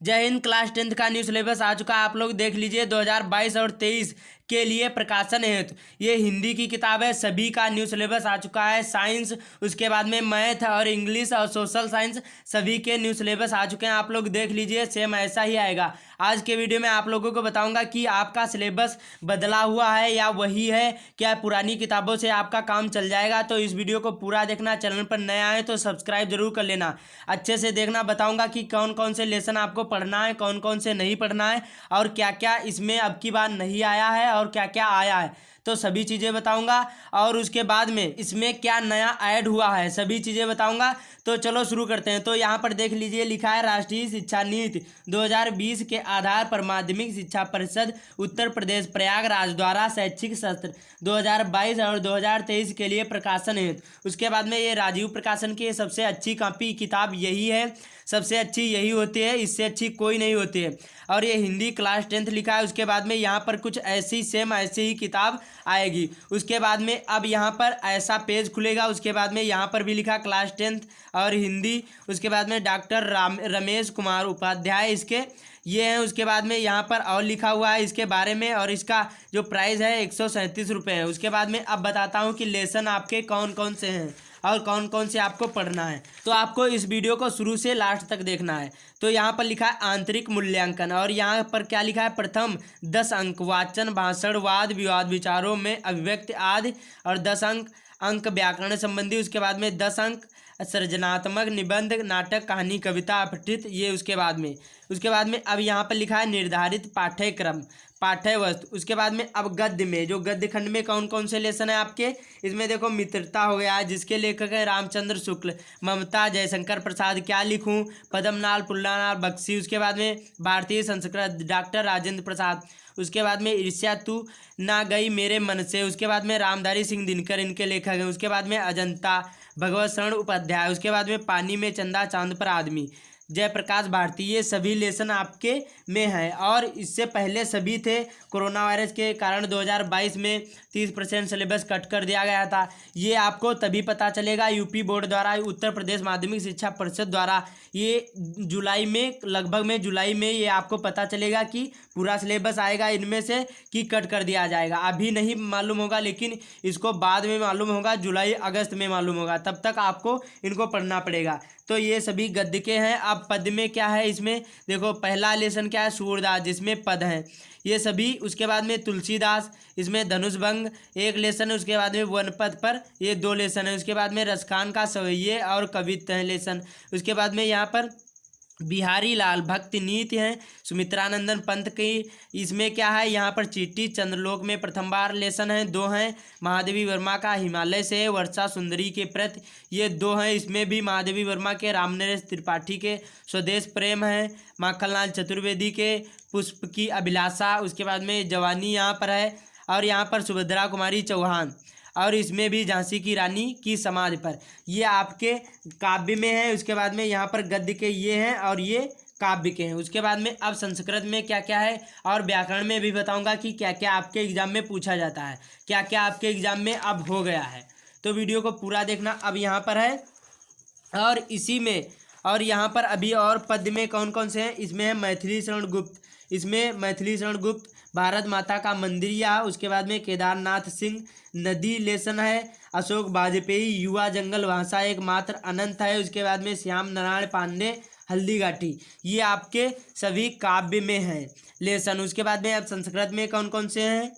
जय Hind. Class 10th का new syllabus आ चुका है, आप लोग देख लीजिए। 2022 और 23 के लिए प्रकाशन हेतु ये हिंदी की किताब है। सभी का न्यू सिलेबस आ चुका है। साइंस, उसके बाद में मैथ और इंग्लिश और सोशल साइंस, सभी के न्यू सिलेबस आ चुके हैं। आप लोग देख लीजिए, सेम ऐसा ही आएगा। आज के वीडियो में आप लोगों को बताऊंगा कि आपका सिलेबस बदला हुआ है या वही है, क्या पुरानी किताबों से आपका काम चल जाएगा। तो इस वीडियो को पूरा देखना। चैनल पर नया है तो सब्सक्राइब जरूर कर लेना, अच्छे से देखना। बताऊंगा कि कौन कौन से लेसन आपको पढ़ना है, कौन कौन से नहीं पढ़ना है, और क्या क्या इसमें अब की बार नहीं आया है और क्या क्या आया है, तो सभी चीज़ें बताऊंगा। और उसके बाद में इसमें क्या नया ऐड हुआ है, सभी चीज़ें बताऊंगा। तो चलो शुरू करते हैं। तो यहाँ पर देख लीजिए, लिखा है राष्ट्रीय शिक्षा नीति 2020 के आधार पर माध्यमिक शिक्षा परिषद उत्तर प्रदेश प्रयागराज द्वारा शैक्षिक सत्र 2022 और 2023 के लिए प्रकाशन है। उसके बाद में ये राजीव प्रकाशन की सबसे अच्छी कॉपी किताब यही है, सबसे अच्छी यही होती है, इससे अच्छी कोई नहीं होती है। और ये हिंदी क्लास 10th लिखा है। उसके बाद में यहाँ पर कुछ ऐसी सेम ऐसी ही किताब आएगी। उसके बाद में अब यहाँ पर ऐसा पेज खुलेगा। उसके बाद में यहाँ पर भी लिखा क्लास 10th और हिंदी। उसके बाद में डॉक्टर रमेश कुमार उपाध्याय इसके ये हैं। उसके बाद में यहाँ पर और लिखा हुआ है इसके बारे में, और इसका जो प्राइस है 137 रुपये है। उसके बाद में अब बताता हूँ कि लेसन आपके कौन कौन से हैं और कौन कौन से आपको पढ़ना है। तो आपको इस वीडियो को शुरू से लास्ट तक देखना है। तो यहाँ पर लिखा है आंतरिक मूल्यांकन, और यहाँ पर क्या लिखा है, प्रथम 10 अंक वाचन, भाषण, वाद विवाद, विचारों में अभिव्यक्ति आदि, और 10 अंक व्याकरण संबंधी। उसके बाद में 10 अंक सृजनात्मक, निबंध, नाटक, कहानी, कविता, अपठित, ये उसके बाद में अब यहाँ पर लिखा है निर्धारित पाठ्यक्रम, पाठ्य वस्तु। उसके बाद में अब गद्य में, जो गद्य खंड में कौन कौन से लेसन है आपके, इसमें देखो मित्रता हो गया है, जिसके लेखक है रामचंद्र शुक्ल। ममता, जयशंकर प्रसाद, क्या लिखूं, पद्मनाल, पुल्लानाल, बख्शी। उसके बाद में भारतीय संस्कृत, डॉक्टर राजेंद्र प्रसाद। उसके बाद में ईर्ष्या तू ना गई मेरे मन से। उसके बाद में रामधारी सिंह दिनकर इनके लेखक हैं। उसके बाद में अजंता, भगवत शरण उपाध्याय। उसके बाद में पानी में चंदा, चांद पर आदमी, जयप्रकाश भारती। ये सभी लेसन आपके में हैं, और इससे पहले सभी थे। कोरोना वायरस के कारण 2022 में 30% सिलेबस कट कर दिया गया था। ये आपको तभी पता चलेगा, यूपी बोर्ड द्वारा, उत्तर प्रदेश माध्यमिक शिक्षा परिषद द्वारा, ये जुलाई में, लगभग में जुलाई में ये आपको पता चलेगा कि पूरा सिलेबस आएगा इनमें से कि कट कर दिया जाएगा। अभी नहीं मालूम होगा, लेकिन इसको बाद में मालूम होगा, जुलाई अगस्त में मालूम होगा। तब तक आपको इनको पढ़ना पड़ेगा। तो ये सभी गद्य के हैं। अब पद में क्या है, इसमें देखो पहला लेसन क्या है, सूरदास, जिसमें पद हैं ये सभी। उसके बाद में तुलसीदास, इसमें धनुष भंग एक लेसन है। उसके बाद में वन पद पर ये 2 लेसन है। उसके बाद में रसखान का सवैये और कवित्व है लेसन। उसके बाद में यहाँ पर बिहारी लाल भक्ति नीति हैं, सुमित्रानंदन पंत की। इसमें क्या है, यहाँ पर चीटी चंद्रलोक में प्रथम बार लेसन है, 2 हैं। महादेवी वर्मा का हिमालय से, वर्षा सुंदरी के प्रति, ये 2 हैं। इसमें भी महादेवी वर्मा के, रामनरेश त्रिपाठी के स्वदेश प्रेम है, माखनलाल चतुर्वेदी के पुष्प की अभिलाषा। उसके बाद में जवानी यहाँ पर है, और यहाँ पर सुभद्रा कुमारी चौहान, और इसमें भी झांसी की रानी की समाधि पर, ये आपके काव्य में है। उसके बाद में यहाँ पर गद्य के ये हैं, और ये काव्य के हैं। उसके बाद में अब संस्कृत में क्या क्या है, और व्याकरण में भी बताऊंगा कि क्या क्या आपके एग्जाम में पूछा जाता है, क्या क्या आपके एग्जाम में अब हो गया है। तो वीडियो को पूरा देखना। अब यहाँ पर है, और इसी में, और यहाँ पर अभी और पद में कौन कौन से हैं, इसमें है मैथिली शरण गुप्त, इसमें मैथिली शरण गुप्त, भारत माता का मंदिर या। उसके बाद में केदारनाथ सिंह नदी लेसन है, अशोक वाजपेयी युवा जंगल भाषा एकमात्र अनंत है। उसके बाद में श्याम नारायण पांडे हल्दी घाटी, ये आपके सभी काव्य में हैं लेसन। उसके बाद में अब संस्कृत में कौन कौन से हैं,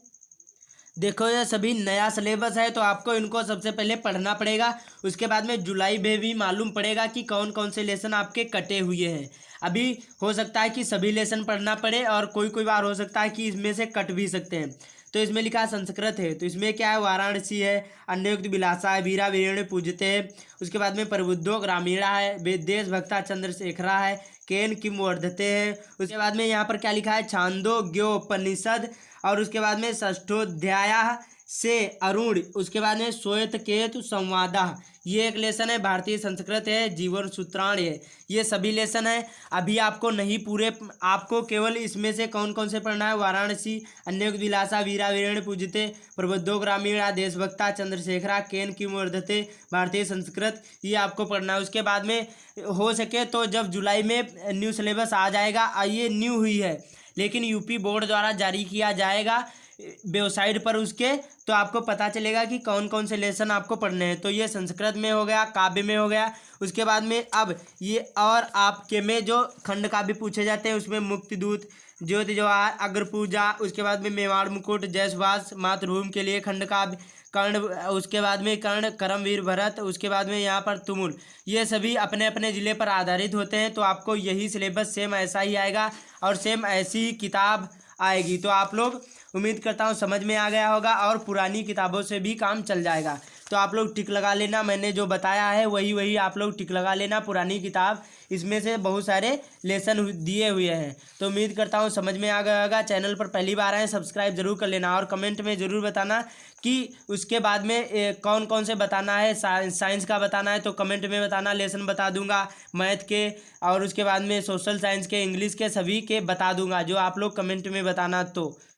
देखो ये सभी नया सिलेबस है, तो आपको इनको सबसे पहले पढ़ना पड़ेगा। उसके बाद में जुलाई में भी मालूम पड़ेगा कि कौन कौन से लेसन आपके कटे हुए हैं। अभी हो सकता है कि सभी लेसन पढ़ना पड़े, और कोई कोई बार हो सकता है कि इसमें से कट भी सकते हैं। तो इसमें लिखा है संस्कृत है, तो इसमें क्या है, वाराणसी है, अन्ययुक्त विलासा है, वीरा वीरेण पूजते हैं। उसके बाद में प्रबुद्धो ग्रामीणा है, देशभक्ता चंद्रशेखरा है, केन किम वर्धते हैं। उसके बाद में यहाँ पर क्या लिखा है, छांदोग्योपनिषद, और उसके बाद में षष्ठोध्याय से अरुण, उसके बाद में श्वेत केतु संवादा, ये एक लेसन है। भारतीय संस्कृत है, जीवन सूत्राण है। ये सभी लेसन है। अभी आपको नहीं पूरे, आपको केवल इसमें से कौन कौन से पढ़ना है। वाराणसी, अन्य विलासा, वीरा वीरेण पूजते, प्रबुद्धो ग्रामीणा, देशभक्ता, चंद्रशेखरा, केन किम वर्धते, भारतीय संस्कृत, ये आपको पढ़ना है। उसके बाद में हो सके तो जब जुलाई में न्यू सिलेबस आ जाएगा, ये न्यू हुई है लेकिन यूपी बोर्ड द्वारा जारी किया जाएगा वेबसाइट पर उसके, तो आपको पता चलेगा कि कौन कौन से लेसन आपको पढ़ने हैं। तो ये संस्कृत में हो गया, काव्य में हो गया। उसके बाद में अब ये और आपके में जो खंड काव्य पूछे जाते हैं उसमें मुक्तिदूत, ज्योति जवाहर, अग्र पूजा, उसके बाद में मेवाड़ मुकुट, जयसुभाष, मातृभूमि के लिए खंड काव्य, कर्ण, उसके बाद में कर्ण, करमवीर भरत, उसके बाद में यहाँ पर तुमुल, ये सभी अपने अपने ज़िले पर आधारित होते हैं। तो आपको यही सिलेबस सेम ऐसा ही आएगा और सेम ऐसी ही किताब आएगी। तो आप लोग, उम्मीद करता हूँ समझ में आ गया होगा और पुरानी किताबों से भी काम चल जाएगा। तो आप लोग टिक लगा लेना, मैंने जो बताया है वही आप लोग टिक लगा लेना। पुरानी किताब, इसमें से बहुत सारे लेसन दिए हुए हैं। तो उम्मीद करता हूँ समझ में आ गया होगा। चैनल पर पहली बार आए, सब्सक्राइब जरूर कर लेना और कमेंट में ज़रूर बताना कि उसके बाद में कौन कौन से बताना है। साइंस का बताना है तो कमेंट में बताना, लेसन बता दूंगा मैथ के, और उसके बाद में सोशल साइंस के, इंग्लिश के, सभी के बता दूंगा जो आप लोग कमेंट में बताना। तो